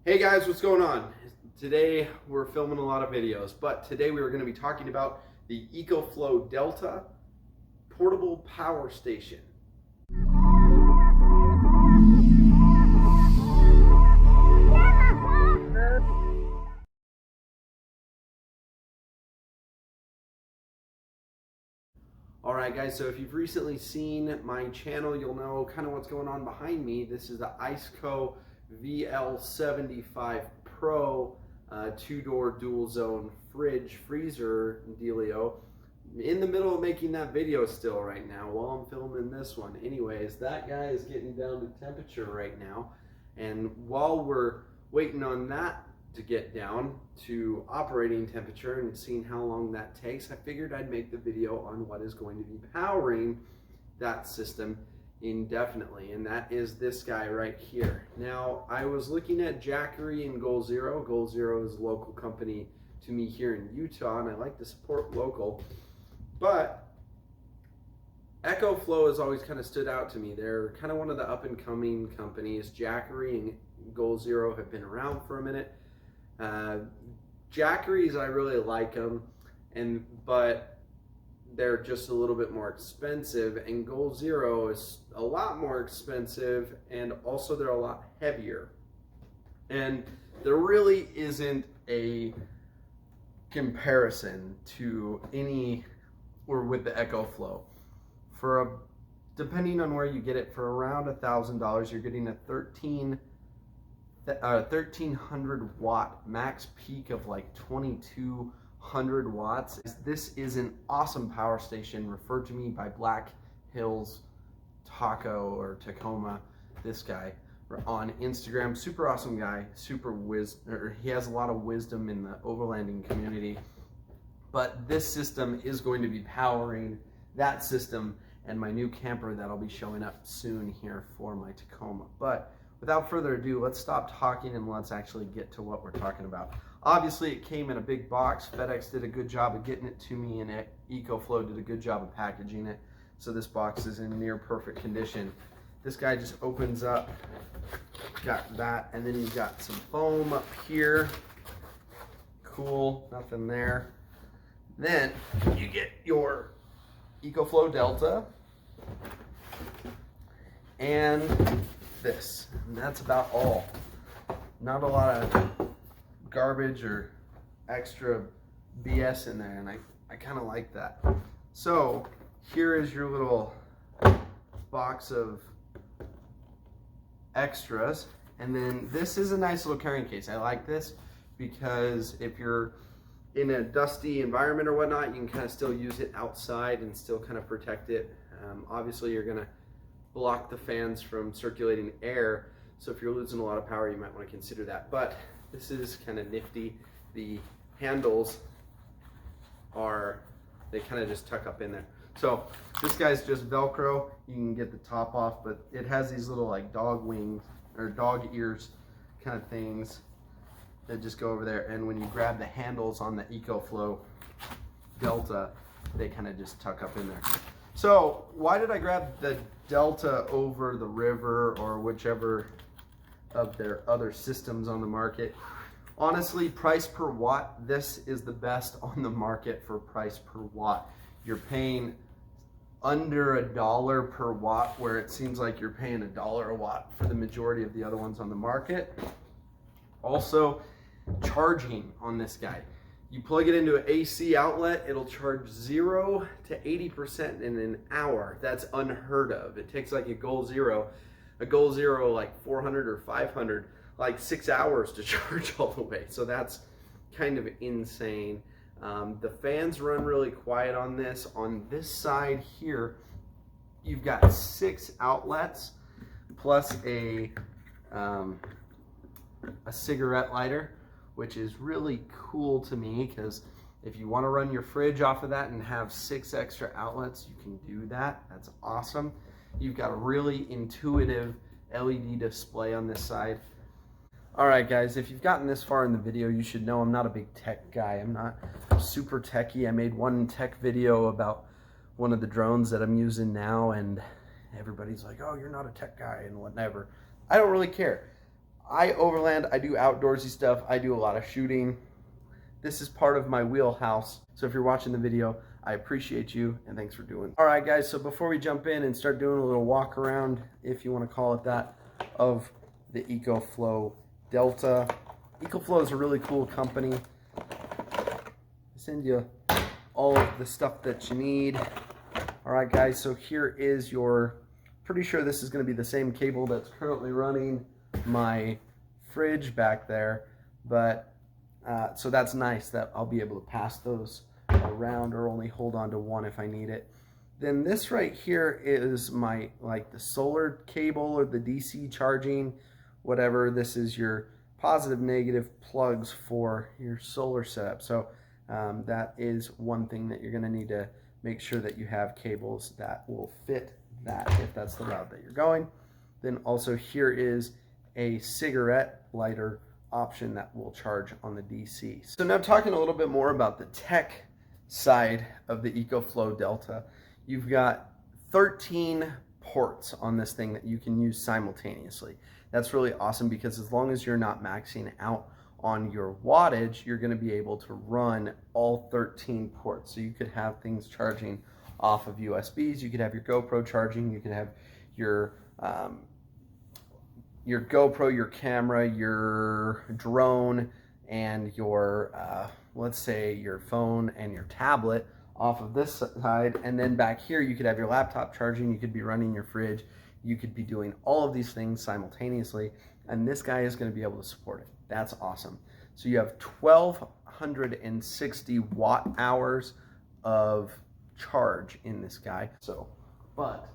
Hey guys, what's going on? Today we're filming a lot of videos, but today we are going to be talking about the EcoFlow Delta portable power station. Alright guys, so if you've recently seen my channel, you'll know kind of what's going on behind me. This is the IceCo VL75 Pro two-door dual zone freezer dealio. In the middle of making that video still right now while I'm filming this one. Anyways, that guy is getting down to temperature right now, and while we're waiting on that to get down to operating temperature and seeing how long that takes, I figured I'd make the video on what is going to be powering that system indefinitely, and that is this guy right here. Now, I was looking at Jackery and Goal Zero. Goal Zero is a local company to me here in Utah, and I like to support local, but EcoFlow has always kind of stood out to me. They're kind of one of the up-and-coming companies. Jackery and Goal Zero have been around for a minute. Jackery's, I really like them, but they're just a little bit more expensive, and Goal Zero is a lot more expensive, and also they're a lot heavier. And there really isn't a comparison to any or with the EcoFlow. Depending on where you get it, for around $1,000, you're getting a 1300 watt max peak of like 2200 watts. This is an awesome power station, referred to me by Black Hills Taco or Tacoma, this guy on Instagram. Super awesome guy, he has a lot of wisdom in the overlanding community. But this system is going to be powering that system and my new camper that'll be showing up soon here for my Tacoma. But without further ado, let's stop talking and let's actually get to what we're talking about. Obviously, it came in a big box. FedEx did a good job of getting it to me, and EcoFlow did a good job of packaging it. So this box is in near perfect condition. This guy just opens up, got that, and then you've got some foam up here. Cool, nothing there. Then you get your EcoFlow Delta and this, and that's about all. Not a lot of garbage or extra BS in there, and I kind of like that. So here is your little box of extras, and then this is a nice little carrying case. I like this because if you're in a dusty environment or whatnot, you can kind of still use it outside and still kind of protect it. Obviously, you're gonna block the fans from circulating air, so if you're losing a lot of power, you might want to consider that. But this is kind of nifty. The handles they kind of just tuck up in there. So this guy's just Velcro. You can get the top off, but it has these little like dog wings or dog ears kind of things that just go over there, and when you grab the handles on the EcoFlow Delta, they kind of just tuck up in there. So why did I grab the Delta over the River or whichever of their other systems on the market? Honestly, price per watt, this is the best on the market for price per watt. You're paying under $1 per watt, where it seems like you're paying $1 a watt for the majority of the other ones on the market. Also, charging on this guy. You plug it into an AC outlet, it'll charge 0 to 80% in an hour. That's unheard of. It takes like a Goal Zero like 400 or 500, like 6 hours to charge all the way. So that's kind of insane. The fans run really quiet on this. On this side here, you've got 6 outlets plus a cigarette lighter, which is really cool to me, because if you want to run your fridge off of that and have 6 extra outlets, you can do that. That's awesome. You've got a really intuitive LED display on this side. Alright guys, if you've gotten this far in the video, you should know I'm not a big tech guy. I'm not super techy. I made one tech video about one of the drones that I'm using now, and everybody's like, oh, you're not a tech guy and whatever. I don't really care. I overland, I do outdoorsy stuff, I do a lot of shooting. This is part of my wheelhouse. So if you're watching the video, I appreciate you and thanks for doing it. All right guys, so before we jump in and start doing a little walk around, if you want to call it that, of the EcoFlow Delta. EcoFlow is a really cool company. They send you all of the stuff that you need. All right guys, so here is your, pretty sure this is going to be the same cable that's currently running my fridge back there, but so that's nice that I'll be able to pass those around or only hold on to one if I need it. Then this right here is my, like, the solar cable or the DC charging, whatever. This is your positive, negative plugs for your solar setup. So that is one thing that you're going to need to make sure that you have cables that will fit that if that's the route that you're going. Then also here is a cigarette lighter option that will charge on the DC. So now talking a little bit more about the tech side of the EcoFlow Delta. You've got 13 ports on this thing that you can use simultaneously. That's really awesome because as long as you're not maxing out on your wattage, you're going to be able to run all 13 ports. So you could have things charging off of USBs, you could have your GoPro charging, you could have your GoPro, your camera, your drone, and your, let's say your phone and your tablet off of this side, and then back here you could have your laptop charging, you could be running your fridge, you could be doing all of these things simultaneously, and this guy is going to be able to support it. That's awesome. So you have 1260 watt hours of charge in this guy. So, but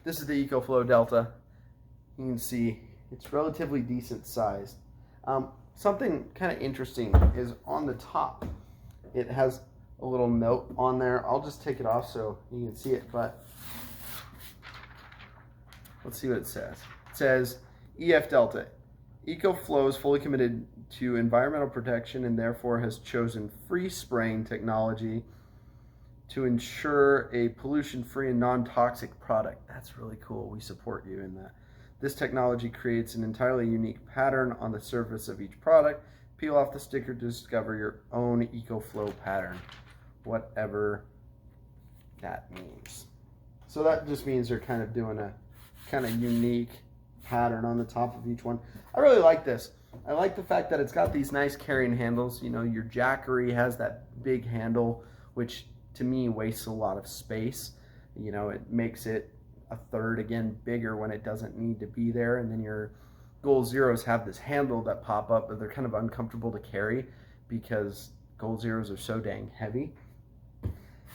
this is the EcoFlow Delta. You can see it's relatively decent sized. Something kind of interesting is on the top. It has a little note on there. I'll just take it off so you can see it, but let's see what it says. It says, EF Delta, EcoFlow is fully committed to environmental protection and therefore has chosen free spraying technology to ensure a pollution-free and non-toxic product. That's really cool. We support you in that. This technology creates an entirely unique pattern on the surface of each product. Peel off the sticker to discover your own EcoFlow pattern, whatever that means. So that just means they're kind of doing a kind of unique pattern on the top of each one. I really like this. I like the fact that it's got these nice carrying handles. You know, your Jackery has that big handle, which to me wastes a lot of space. You know, it makes it a third again bigger when it doesn't need to be there. And then your Goal Zeros have this handle that pop up, but they're kind of uncomfortable to carry because Goal Zeros are so dang heavy.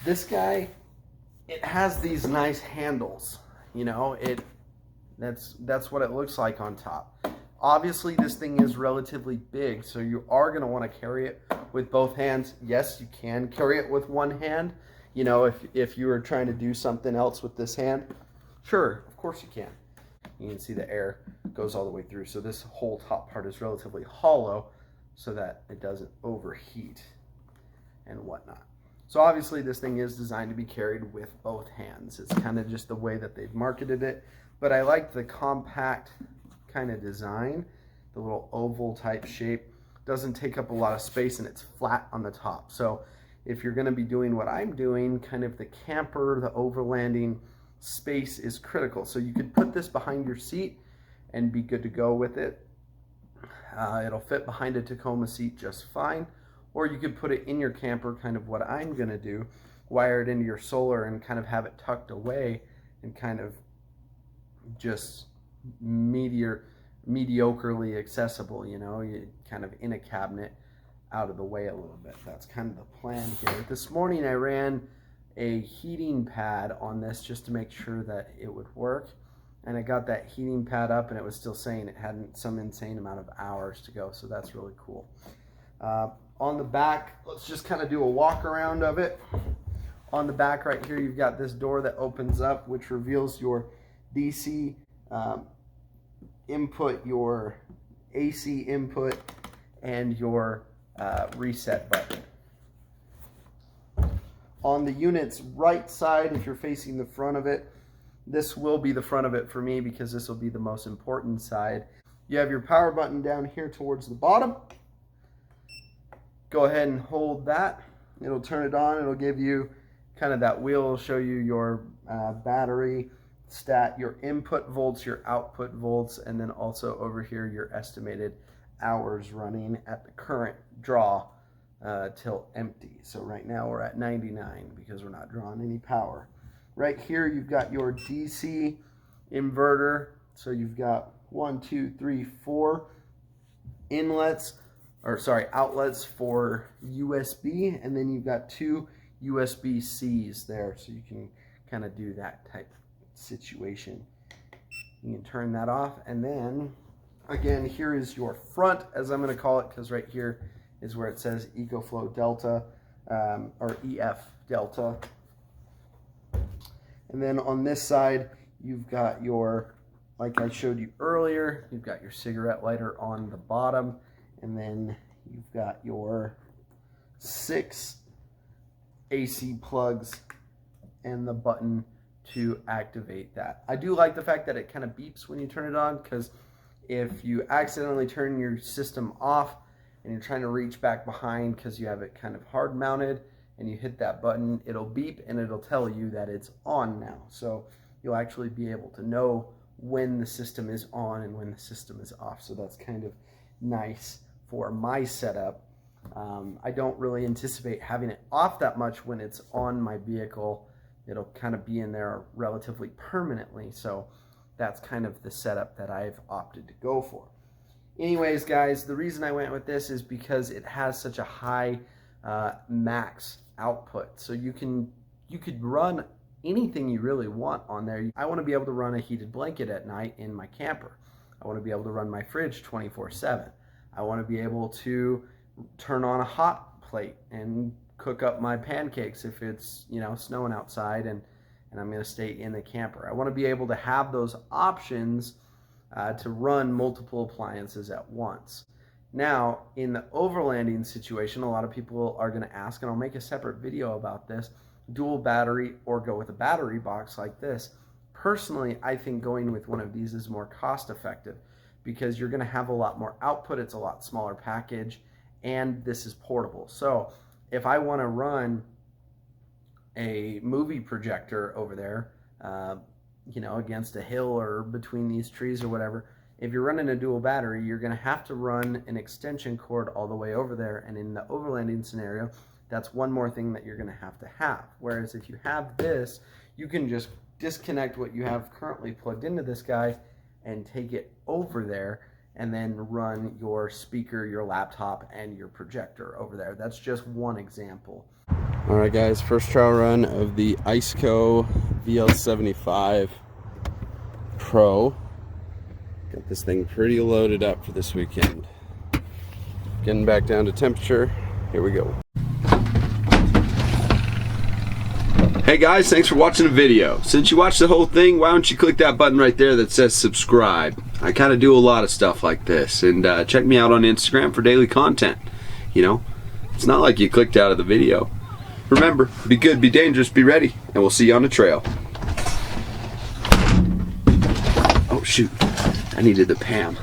This guy, it has these nice handles. You know, that's what it looks like on top. Obviously this thing is relatively big, so you are going to want to carry it with both hands. Yes, you can carry it with one hand. You know, if you were trying to do something else with this hand, sure, of course you can. You can see the air goes all the way through. So this whole top part is relatively hollow so that it doesn't overheat and whatnot. So obviously this thing is designed to be carried with both hands. It's kind of just the way that they've marketed it. But I like the compact kind of design. The little oval type shape doesn't take up a lot of space and it's flat on the top. So if you're going to be doing what I'm doing, kind of the camper, the overlanding, space is critical. So you could put this behind your seat and be good to go with it. It'll fit behind a Tacoma seat just fine. Or you could put it in your camper, kind of what I'm going to do, wire it into your solar and kind of have it tucked away and kind of just mediocrely accessible, you know, you kind of in a cabinet out of the way a little bit. That's kind of the plan here. This morning I ran a heating pad on this just to make sure that it would work, and I got that heating pad up and it was still saying it had some insane amount of hours to go, so that's really cool. On the back, let's just kind of do a walk around of it. On the back right here, you've got this door that opens up, which reveals your DC input, your AC input, and your reset button. On the unit's right side, if you're facing the front of it, this will be the front of it for me because this will be the most important side. You have your power button down here towards the bottom. Go ahead and hold that. It'll turn it on. It'll give you kind of that wheel. Will show you your battery stat, your input volts, your output volts, and then also over here your estimated hours running at the current draw till empty. So right now we're at 99 because we're not drawing any power. Right here you've got your DC inverter. So you've got 1, 2, 3, 4 outlets for USB, and then you've got 2 USB-Cs there, so you can kind of do that type of situation. You can turn that off, and then again, here is your front, as I'm going to call it, because right here is where it says EcoFlow Delta or EF Delta. And then on this side, you've got your, like I showed you earlier, you've got your cigarette lighter on the bottom, and then you've got your 6 AC plugs and the button to activate that. I do like the fact that it kind of beeps when you turn it on, because if you accidentally turn your system off and you're trying to reach back behind because you have it kind of hard mounted and you hit that button, it'll beep and it'll tell you that it's on now. So you'll actually be able to know when the system is on and when the system is off. So that's kind of nice for my setup. I don't really anticipate having it off that much when it's on my vehicle. It'll kind of be in there relatively permanently. So that's kind of the setup that I've opted to go for. Anyways, guys, the reason I went with this is because it has such a high max output. So you could run anything you really want on there. I want to be able to run a heated blanket at night in my camper. I want to be able to run my fridge 24/7. I want to be able to turn on a hot plate and cook up my pancakes if it's, you know, snowing outside and I'm going to stay in the camper. I want to be able to have those options to run multiple appliances at once. Now, in the overlanding situation, a lot of people are going to ask, and I'll make a separate video about this, dual battery or go with a battery box like this. Personally, I think going with one of these is more cost effective because you're going to have a lot more output. It's a lot smaller package, and this is portable. So if I want to run a movie projector over there, you know, against a hill or between these trees or whatever, if you're running a dual battery, you're going to have to run an extension cord all the way over there. And in the overlanding scenario, that's one more thing that you're going to have. Whereas if you have this, you can just disconnect what you have currently plugged into this guy and take it over there and then run your speaker, your laptop, and your projector over there. That's just one example. All right, guys, first trial run of the Iceco VL75 Pro. Got this thing pretty loaded up for this weekend. Getting back down to temperature. Here we go. Hey guys, thanks for watching the video. Since you watched the whole thing, why don't you click that button right there that says subscribe. I kind of do a lot of stuff like this, and check me out on Instagram for daily content. You know, it's not like you clicked out of the video. Remember, be good, be dangerous, be ready, and we'll see you on the trail. Oh shoot, I needed the Pam.